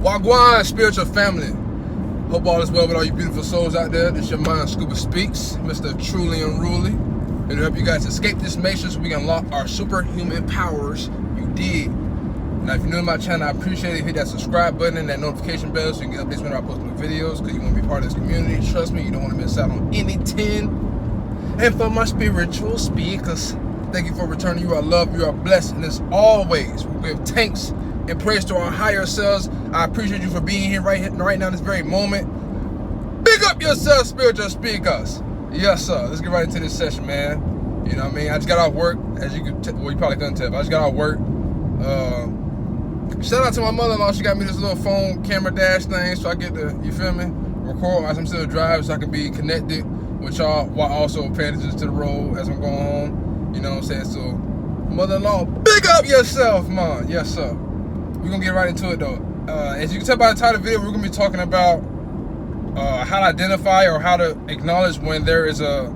Wagwan, spiritual family. Hope all is well with all you beautiful souls out there. This your mind, Scuba Speaks, Mr. Truly Unruly. And to help you guys escape this matrix so we can unlock our superhuman powers. You dig? Now, if you're new to my channel, I appreciate it. Hit that subscribe button and that notification bell so you can get updates whenever I post new videos, because you want to be part of this community. Trust me, you don't want to miss out on anything. And for my spiritual speakers, thank you for returning. You are loved, you are blessed, and as always, we give thanks and praise to our higher selves. I appreciate you for being here right now in this very moment. Big up yourself, spiritual speakers. Yes, sir. Let's get right into this session, man. You know what I mean? I just got off work, as you could well, you probably couldn't tell, but I just got off work. Shout out to my mother-in-law. She got me this little phone camera dash thing so I get to, you feel me, record as I'm still driving so I can be connected with y'all while also paying attention to the road as I'm going home. You know what I'm saying? So, mother-in-law, big up yourself, man. Yes, sir. We're going to get right into it, though. As you can tell by the title of the video, we're going to be talking about how to identify or how to acknowledge when there is a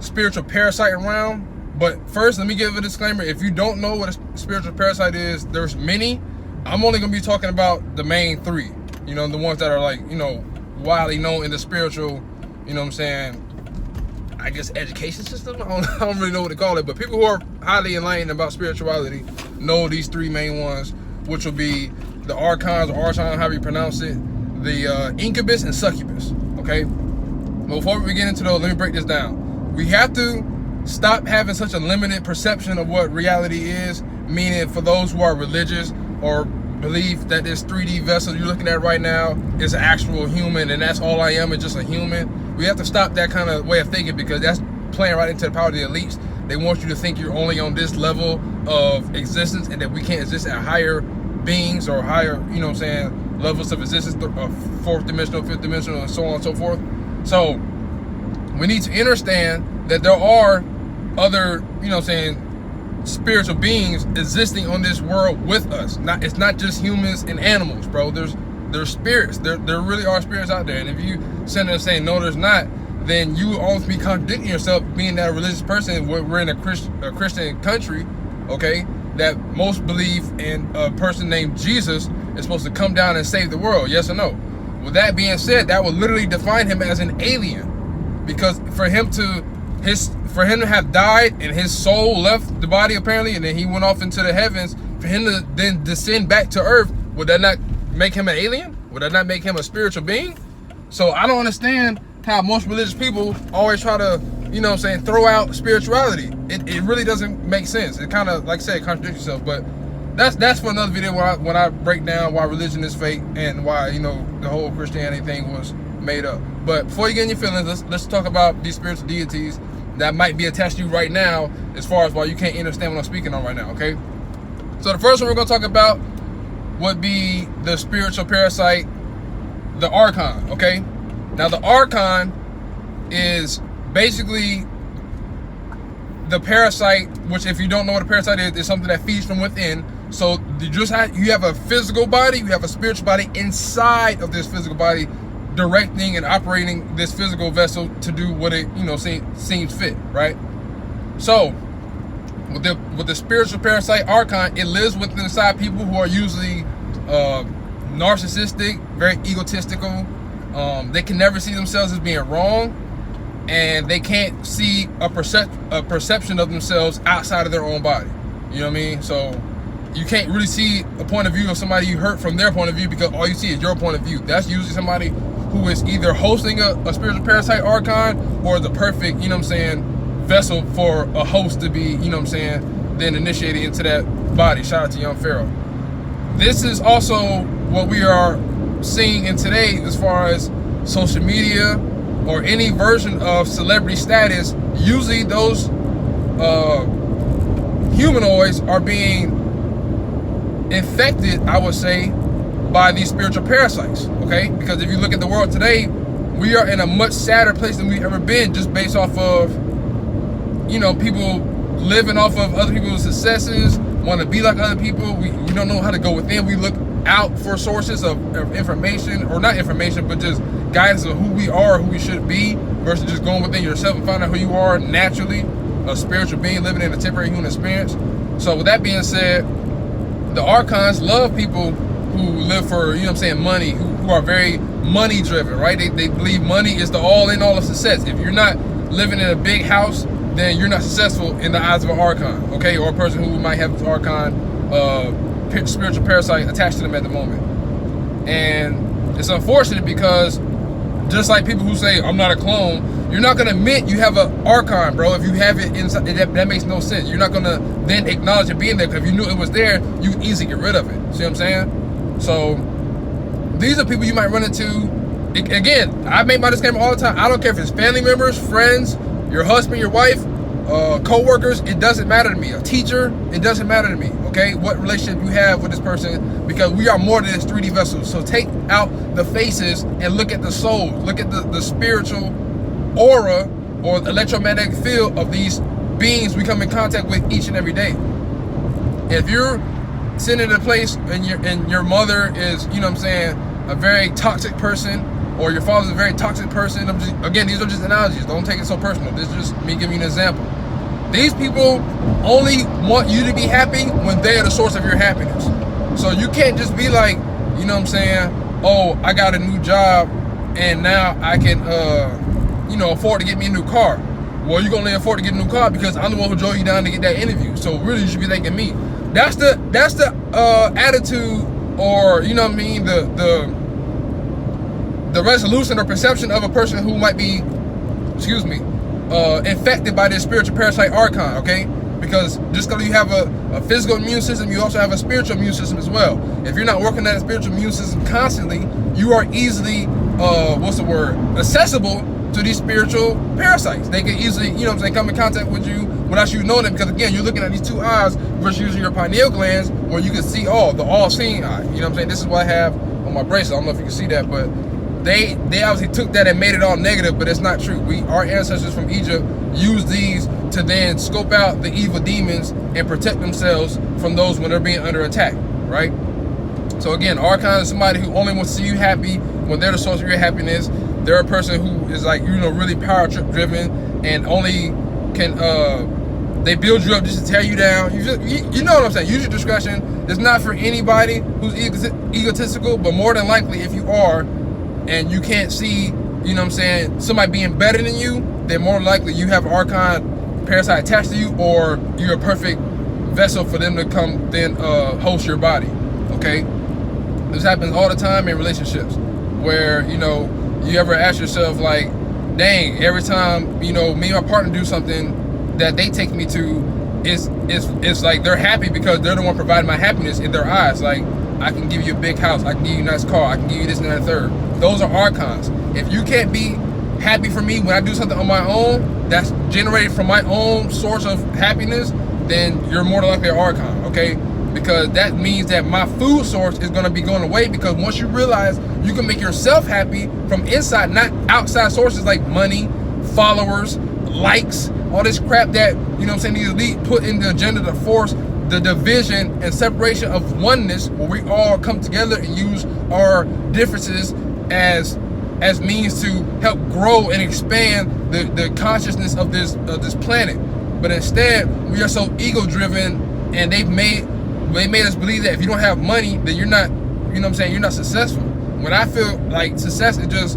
spiritual parasite around. But first, let me give a disclaimer. If you don't know what a spiritual parasite is, there's many. I'm only going to be talking about the main three. You know, the ones that are like, you know, widely known in the spiritual, you know what I'm saying, I guess education system? I don't really know what to call it. But people who are highly enlightened about spirituality know these three main ones, which will be the Archons, or Archon, however you pronounce it, the Incubus and Succubus, okay? But before we get into those, let me break this down. We have to stop having such a limited perception of what reality is, meaning for those who are religious or believe that this 3D vessel you're looking at right now is an actual human and that's all I am, is just a human. We have to stop that kind of way of thinking, because that's playing right into the power of the elites. They want you to think you're only on this level of existence and that we can't exist at higher beings or higher, you know what I'm saying, levels of existence, fourth dimensional, fifth dimensional, and so on and so forth. So we need to understand that there are other, you know what I'm saying, spiritual beings existing on this world with us. It's not just humans and animals, bro. There's spirits. There really are spirits out there. And if you sit there and say no, there's not, then you will always be contradicting yourself, being that a religious person. We're in a Christian country, okay, that most believe in a person named Jesus is supposed to come down and save the world. Yes or no? With that being said, that would literally define him as an alien, because for him to have died and his soul left the body apparently, and then he went off into the heavens, for him to then descend back to earth, would that not make him an alien? Would that not make him a spiritual being? So I don't understand how most religious people always try to, you know what I'm saying, throw out spirituality. It really doesn't make sense. It kind of, like I said, contradicts itself. But that's for another video when I break down why religion is fake and why, you know, the whole Christianity thing was made up. But before you get in your feelings, let's talk about these spiritual deities that might be attached to you right now, as far as why you can't understand what I'm speaking on right now, okay? So the first one we're going to talk about would be the spiritual parasite, the Archon, okay? Now the Archon is basically the parasite, which, if you don't know what a parasite is something that feeds from within. So you have a physical body, you have a spiritual body inside of this physical body, directing and operating this physical vessel to do what it, you know, seems fit, right? So with the spiritual parasite Archon, it lives within inside people who are usually narcissistic, very egotistical. They can never see themselves as being wrong, and they can't see a perception of themselves outside of their own body. You know what I mean? So you can't really see a point of view of somebody you hurt from their point of view, because all you see is your point of view. That's usually somebody who is either hosting a spiritual parasite Archon, or the perfect, you know what I'm saying, vessel for a host to be, you know what I'm saying, then initiated into that body. Shout out to Young Pharaoh. This is also what we are seeing in today as far as social media or any version of celebrity status. Usually those humanoids are being infected, I would say, by these spiritual parasites, okay? Because if you look at the world today, we are in a much sadder place than we've ever been, just based off of, you know, people living off of other people's successes, want to be like other people. We don't know how to go within. We look out for sources of information, or not information, but just guidance of who we are, who we should be, versus just going within yourself and finding out who you are naturally, a spiritual being living in a temporary human experience. So with that being said, the Archons love people who live for, you know what I'm saying, money, who are very money driven, right? They believe money is the all in all of success. If you're not living in a big house, then you're not successful in the eyes of an Archon, okay? Or a person who might have Archon spiritual parasite attached to them at the moment. And it's unfortunate because just like people who say, I'm not a clone, you're not going to admit you have an Archon, bro. If you have it inside, that makes no sense. You're not going to then acknowledge it being there, because if you knew it was there, you can easily get rid of it. See what I'm saying? So these are people you might run into. Again, I make my disclaimer all the time. I don't care if it's family members, friends, your husband, your wife, co-workers. It doesn't matter to me. A teacher, it doesn't matter to me, okay? What relationship you have with this person, because we are more than this 3D vessel. So take out the faces and look at the soul. Look at the spiritual aura or electromagnetic field of these beings we come in contact with each and every day. If you're sitting in a place and your mother is, you know what I'm saying, a very toxic person, or your father's a very toxic person, again, these are just analogies. Don't take it so personal. This is just me giving you an example. These people only want you to be happy when they are the source of your happiness. So you can't just be like, you know what I'm saying, oh, I got a new job and now I can, you know, afford to get me a new car. Well, you're gonna afford to get a new car because I'm the one who drove you down to get that interview. So really, you should be thanking me. That's the attitude, or you know what I mean, the resolution or perception of a person who might be, excuse me, infected by this spiritual parasite Archon, okay? Because just because you have a physical immune system, you also have a spiritual immune system as well. If you're not working that spiritual immune system constantly, you are easily, accessible to these spiritual parasites. They can easily, you know what I'm saying, come in contact with you without you knowing it, because again, you're looking at these two eyes versus using your pineal glands, where you can see, the all-seeing eye. You know what I'm saying? This is what I have on my bracelet. I don't know if you can see that, but they obviously took that and made it all negative, but it's not true. Our ancestors from Egypt used these to then scope out the evil demons and protect themselves from those when they're being under attack, right? So again, Archon is somebody who only wants to see you happy when they're the source of your happiness. They're a person who is like, you know, really power trip driven and only can, they build you up just to tear you down. You know what I'm saying? Use your discretion. It's not for anybody who's egotistical, but more than likely, if you are, and you can't see, you know what I'm saying, somebody being better than you, then more likely you have an Archon parasite attached to you, or you're a perfect vessel for them to come then host your body, okay? This happens all the time in relationships, where, you know, you ever ask yourself like, dang, every time, you know, me and my partner do something that they take me to, it's like they're happy because they're the one providing my happiness in their eyes. Like, I can give you a big house, I can give you a nice car, I can give you this and that and third. Those are Archons. If you can't be happy for me when I do something on my own that's generated from my own source of happiness, then you're more than likely an Archon, okay? Because that means that my food source is gonna be going away, because once you realize you can make yourself happy from inside, not outside sources like money, followers, likes, all this crap that, you know what I'm saying, these elite put in the agenda to force the division and separation of oneness, where we all come together and use our differences as means to help grow and expand the consciousness of this planet. But instead, we are so ego driven, and they made us believe that if you don't have money, then you're not, you know what I'm saying, you're not successful. When I feel like success is just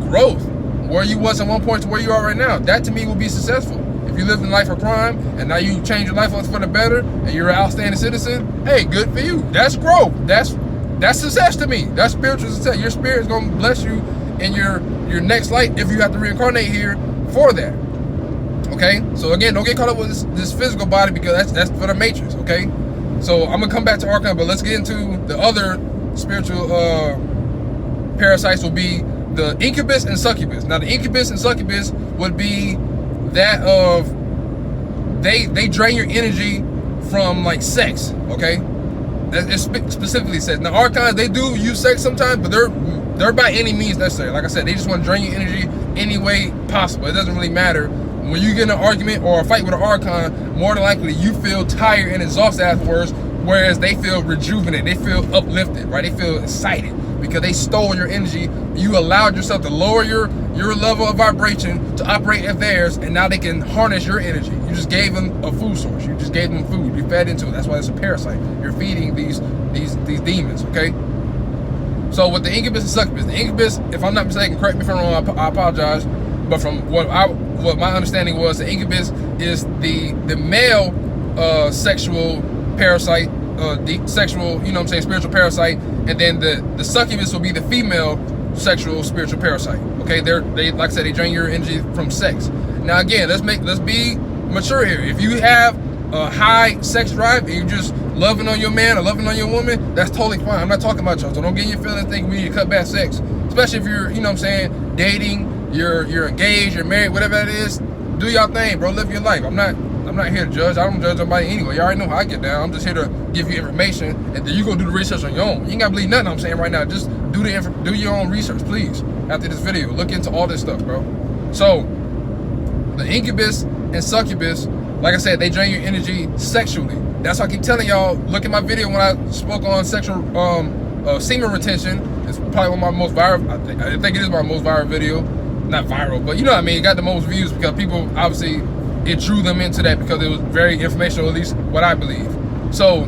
growth, where you was at one point to where you are right now, that to me will be successful. If you lived in life of crime and now you change your life for the better and you're an outstanding citizen, hey, good for you. That's growth. That's success to me. That's spiritual success. Your spirit is going to bless you in your next life if you have to reincarnate here for that. Okay? So again, don't get caught up with this physical body, because that's for the matrix, okay? So I'm going to come back to Archon, but let's get into the other spiritual parasites. Will be the Incubus and Succubus. Now the Incubus and Succubus would be that of, they drain your energy from like sex, okay? It specifically says. Now Archons, they do use sex sometimes, but they're by any means necessary. Like I said, they just want to drain your energy any way possible. It doesn't really matter. When you get in an argument or a fight with an Archon, more than likely you feel tired and exhausted afterwards, whereas they feel rejuvenated, they feel uplifted, right? They feel excited because they stole your energy. You allowed yourself to lower your level of vibration to operate at theirs, and now they can harness your energy. You just gave them a food source. You just gave them food. You fed into it. That's why it's a parasite. You're feeding these demons, okay? So with the incubus and succubus, the incubus, if I'm not mistaken, correct me if I'm wrong, I apologize, but from what my understanding was, the incubus is the male sexual parasite, sexual, you know what I'm saying, spiritual parasite, and then the succubus will be the female sexual spiritual parasite. Okay, they like I said, they drain your energy from sex. Now again, let's be mature here. If you have a high sex drive and you're just loving on your man or loving on your woman, that's totally fine. I'm not talking about y'all, so don't get in your feelings thinking we need to cut back sex. Especially if you're, you know what I'm saying, dating, you're engaged, you're married, whatever that is, do y'all thing, bro. Live your life. I'm not here to judge. I don't judge nobody anyway. You already know how I get down. I'm just here to give you information, and then you go do the research on your own. You ain't gotta believe nothing I'm saying right now. Just do your own research, please. After this video, look into all this stuff, bro. So the incubus and succubus, like I said, they drain your energy sexually. That's why I keep telling y'all, look at my video when I spoke on sexual semen retention. It's probably one of my most viral, I think it is my most viral video. Not viral, but you know what I mean, it got the most views because people, obviously, it drew them into that because it was very informational, at least what I believe. So,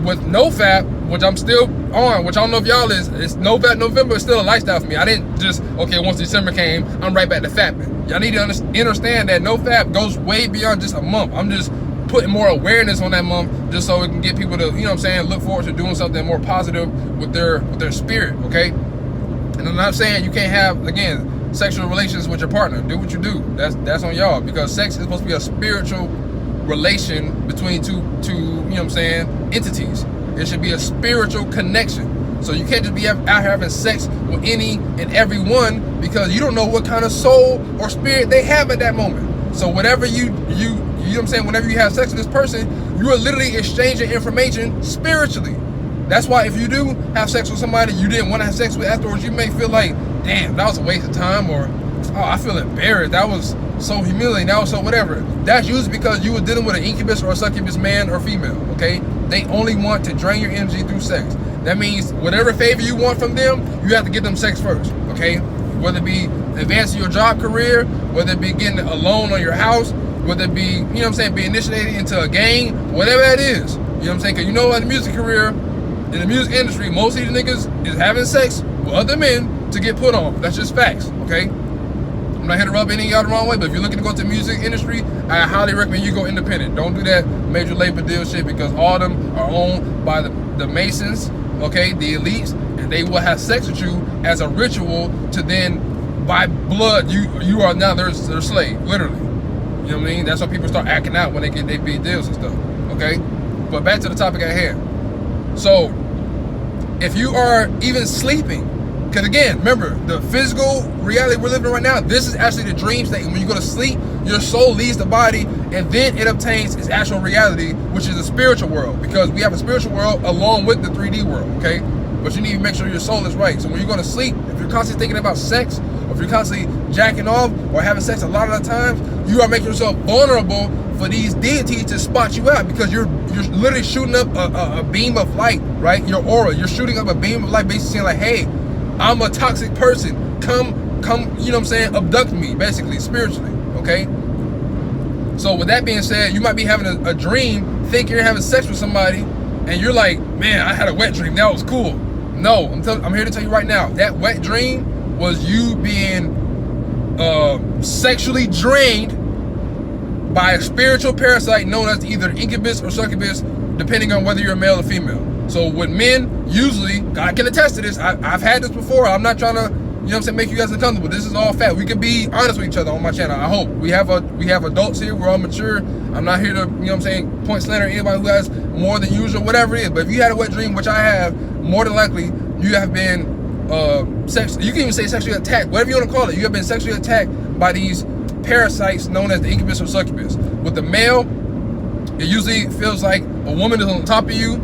with NoFap, which I'm still on, which I don't know if y'all it's NoFap November is still a lifestyle for me. I didn't just, okay, once December came, I'm right back to fapping. Y'all need to understand that NoFap goes way beyond just a month. I'm just putting more awareness on that month just so it can get people to, you know what I'm saying, look forward to doing something more positive with their spirit, okay? And I'm not saying you can't have, again, sexual relations with your partner. Do what you do. That's on y'all, because sex is supposed to be a spiritual relation between two, you know what I'm saying, entities. It should be a spiritual connection. So you can't just be out here having sex with any and every one, because you don't know what kind of soul or spirit they have at that moment. So whatever you know what I'm saying, whenever you have sex with this person, you are literally exchanging information spiritually. That's why if you do have sex with somebody you didn't want to have sex with afterwards, you may feel like, damn, that was a waste of time, or, oh, I feel embarrassed, that was so humiliating, that was so whatever. That's usually because you were dealing with an incubus or a succubus man or female, okay? They only want to drain your energy through sex. That means whatever favor you want from them, you have to get them sex first, okay? Whether it be advancing your job career, whether it be getting a loan on your house, whether it be, you know what I'm saying, be initiated into a gang, whatever that is. You know what I'm saying? Because you know, in the music career, in the music industry, most of these niggas is having sex with other men to get put on. That's just facts, okay? I'm not here to rub any of y'all the wrong way, but if you're looking to go to the music industry, I highly recommend you go independent. Don't do that major label deal shit, because all of them are owned by the Masons, okay, the elites, and they will have sex with you as a ritual to then, by blood, you are now their slave, literally. You know what I mean? That's why people start acting out when they get their big deals and stuff, okay? But back to the topic at hand. So, if you are even sleeping, because again, remember, the physical reality we're living right now, this is actually the dream state. When you go to sleep, your soul leaves the body, and then it obtains its actual reality, which is the spiritual world, because we have a spiritual world along with the 3D world, okay? But you need to make sure your soul is right. So when you're going to sleep, if you're constantly thinking about sex, or if you're constantly jacking off or having sex a lot of the times, you are making yourself vulnerable for these deities to spot you out, because you're literally shooting up a beam of light, right? Your aura, you're shooting up a beam of light, basically saying like, hey, I'm a toxic person. Come, you know what I'm saying, abduct me, basically, spiritually, okay? So with that being said, you might be having a dream, thinking you're having sex with somebody, and you're like, man, I had a wet dream, that was cool. No, I'm here to tell you right now, that wet dream was you being sexually drained by a spiritual parasite known as either incubus or succubus, depending on whether you're a male or female. So with men, usually, God can attest to this, I've had this before, I'm not trying to, you know what I'm saying, make you guys uncomfortable. This is all fact. We can be honest with each other on my channel, I hope. We have adults here, we're all mature. I'm not here to, you know what I'm saying, point slander at anybody who has more than usual, whatever it is. But if you had a wet dream, which I have, more than likely, you have been, you can even say sexually attacked, whatever you want to call it. You have been sexually attacked by these parasites known as the incubus or succubus. With the male, it usually feels like a woman is on top of you,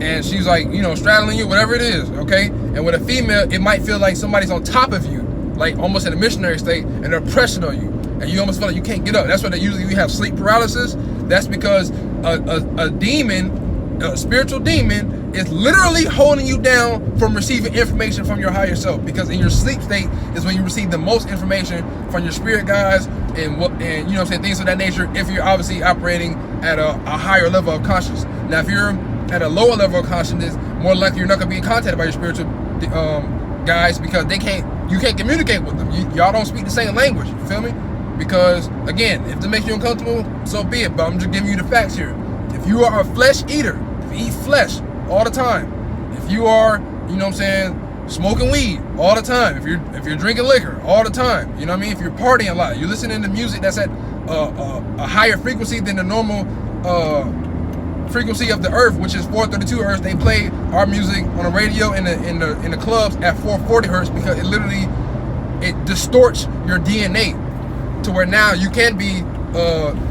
and she's like, you know, straddling you, whatever it is, okay? And with a female, it might feel like somebody's on top of you, like almost in a missionary state, and they're pressing on you, and you almost feel like you can't get up. That's why they usually have sleep paralysis. That's because a demon, a spiritual demon, is literally holding you down from receiving information from your higher self, because in your sleep state is when you receive the most information from your spirit guides and you know what I'm saying, things of that nature, if you're obviously operating at a higher level of consciousness. Now if you're at a lower level of consciousness, more likely you're not gonna be contacted by your spiritual guys, because you can't communicate with them. Y'all don't speak the same language. You feel me? Because again, if it makes you uncomfortable, so be it. But I'm just giving you the facts here. If you are a flesh eater, if you eat flesh all the time, if you are, you know what I'm saying, smoking weed all the time, if you're drinking liquor all the time, you know what I mean, if you're partying a lot, you're listening to music that's at a higher frequency than the normal frequency of the earth, which is 432 hertz. They play our music on the radio in the clubs at 440 hertz because it distorts your DNA to where now you can be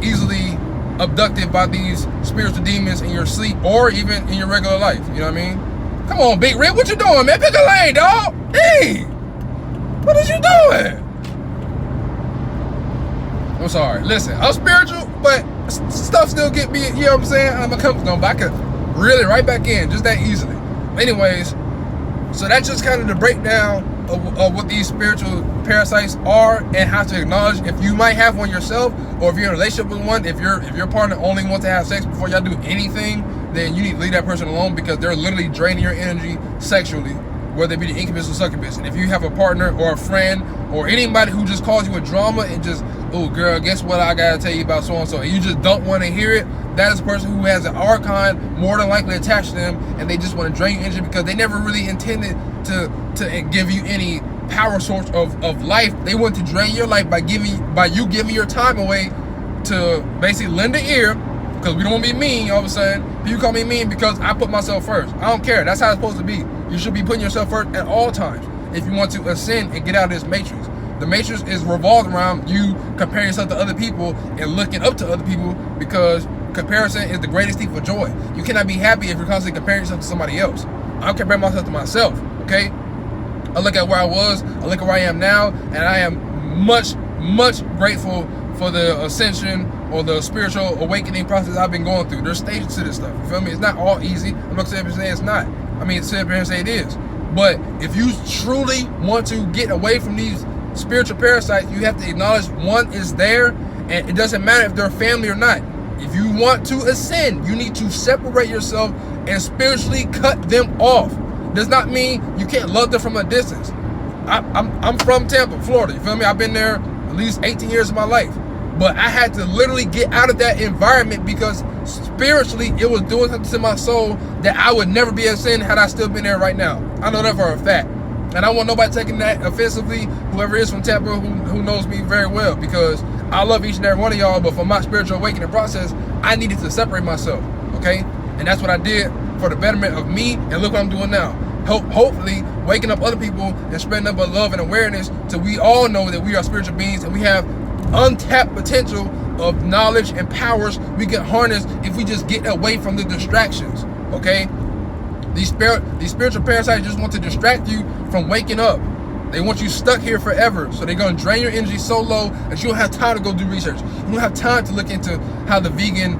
easily abducted by these spiritual demons in your sleep or even in your regular life. You know what I mean? Come on, Big Red, what you doing, man? Pick a lane, dog. Hey, what is you doing? I'm sorry. Listen, I'm spiritual, but stuff still get me, you know what I'm saying? I'm a comfort zone, but I could reel it right back in just that easily. Anyways, so that's just kind of the breakdown of what these spiritual parasites are and how to acknowledge if you might have one yourself, or if you're in a relationship with one, if your partner only wants to have sex before y'all do anything, then you need to leave that person alone, because they're literally draining your energy sexually, whether it be the incubus or succubus. And if you have a partner or a friend or anybody who just calls you a drama and just, oh girl, guess what I gotta tell you about so and so, and you just don't want to hear it, that is a person who has an Archon more than likely attached to them, and they just want to drain your energy because they never really intended to give you any power source of life. They want to drain your life by you giving your time away to basically lend an ear, because we don't want to be mean all of a sudden. People call me mean because I put myself first. I don't care. That's how it's supposed to be. You should be putting yourself first at all times if you want to ascend and get out of this matrix. The matrix is revolved around you comparing yourself to other people and looking up to other people, because comparison is the greatest thief of joy. You cannot be happy if you're constantly comparing yourself to somebody else. I'm comparing myself to myself, okay? I look at where I was, I look at where I am now, and I am much, much grateful for the ascension or the spiritual awakening process I've been going through. There's stages to this stuff, you feel me? It's not all easy. I'm not saying it's not. I mean, sit up here and say it is. But if you truly want to get away from these spiritual parasites, you have to acknowledge one is there, and it doesn't matter if they're family or not. If you want to ascend, you need to separate yourself and spiritually cut them off. Does not mean you can't love them from a distance. I'm from Tampa, Florida, you feel me? I've been there at least 18 years of my life. But I had to literally get out of that environment because spiritually it was doing something to my soul that I would never be ascending had I still been there right now. I know that for a fact. And I don't want nobody taking that offensively, whoever is from Tampa who knows me very well, because I love each and every one of y'all, but for my spiritual awakening process, I needed to separate myself, okay? And that's what I did for the betterment of me, and look what I'm doing now. Hopefully waking up other people and spreading up a love and awareness till we all know that we are spiritual beings and we have untapped potential of knowledge and powers we can harness if we just get away from the distractions, okay? These spiritual parasites just want to distract you from waking up. They want you stuck here forever, so they're going to drain your energy so low that you don't have time to go do research. You don't have time to look into how the vegan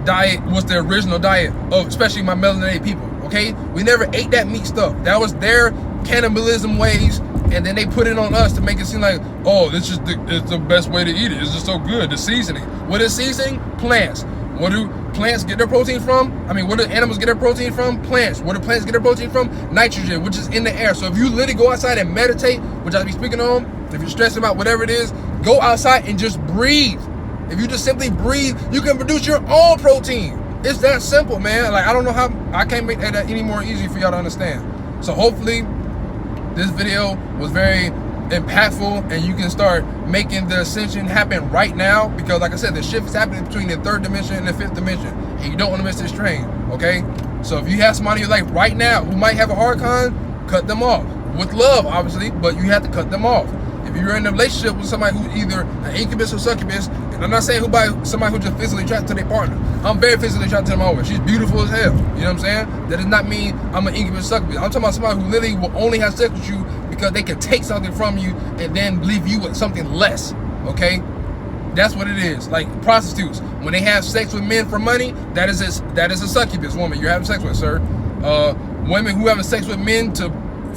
diet was the original diet of especially my melanated people, okay? We never ate that meat stuff. That was their cannibalism ways, and then they put it on us to make it seem like, oh, it's the best way to eat it. It's just so good. The seasoning. What is seasoning? Plants. What do plants get their protein from? I mean, what do animals get their protein from? Plants. What do plants get their protein from? Nitrogen, which is in the air. So if you literally go outside and meditate, which I'll be speaking on, if you're stressing about whatever it is, go outside and just breathe. If you just simply breathe, you can produce your own protein. It's that simple, man. Like, I don't know how, I can't make that any more easy for y'all to understand. So hopefully this video was very impactful and you can start making the ascension happen right now, because like I said, the shift is happening between the third dimension and the fifth dimension, and you don't want to miss this train, okay? So if you have somebody in your life right now who might have a Archon, cut them off with love, obviously, but you have to cut them off. If you're in a relationship with somebody who's either an incubus or succubus, and I'm not saying somebody who just physically attracted to their partner. I'm very physically attracted to my wife. She's beautiful as hell. You know what I'm saying? That does not mean I'm an incubus or succubus. I'm talking about somebody who literally will only have sex with you because they can take something from you and then leave you with something less, okay? That's what it is. Like prostitutes, when they have sex with men for money, that is a succubus woman you're having sex with, sir. Women who having sex with men to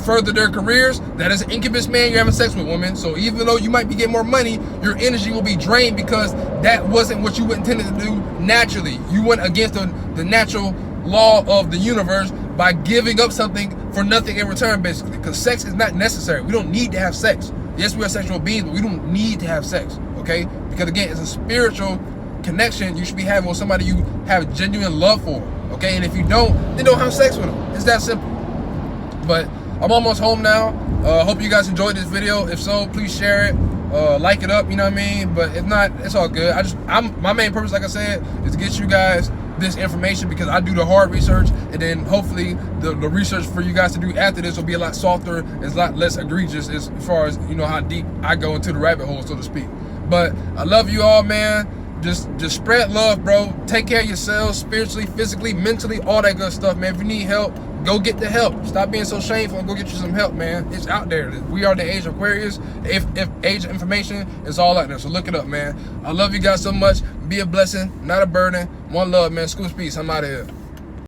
further their careers, that is an incubus man you're having sex with, women. So even though you might be getting more money, your energy will be drained because that wasn't what you intended to do naturally. You went against the natural law of the universe by giving up something for nothing in return, basically. Because sex is not necessary. We don't need to have sex. Yes, we are sexual beings, but we don't need to have sex, okay? Because again, it's a spiritual connection you should be having with somebody you have genuine love for, okay? And if you don't, then don't have sex with them. It's that simple. But I'm almost home now. Hope you guys enjoyed this video. If so, please share it, like it up, you know what I mean? But if not, it's all good. My main purpose, like I said, is to get you guys this information, because I do the hard research, and then hopefully the research for you guys to do after this will be a lot softer, it's a lot less egregious as far as, you know, how deep I go into the rabbit hole, so to speak. But I love you all, man. Just spread love, bro. Take care of yourselves spiritually, physically, mentally, all that good stuff, man. If you need help, go get the help. Stop being so shameful and go get you some help, man. It's out there. We are the age of Aquarius. If age of information, it's all out there. So look it up, man. I love you guys so much. Be a blessing, not a burden. One love, man. School Peace. I'm out of here.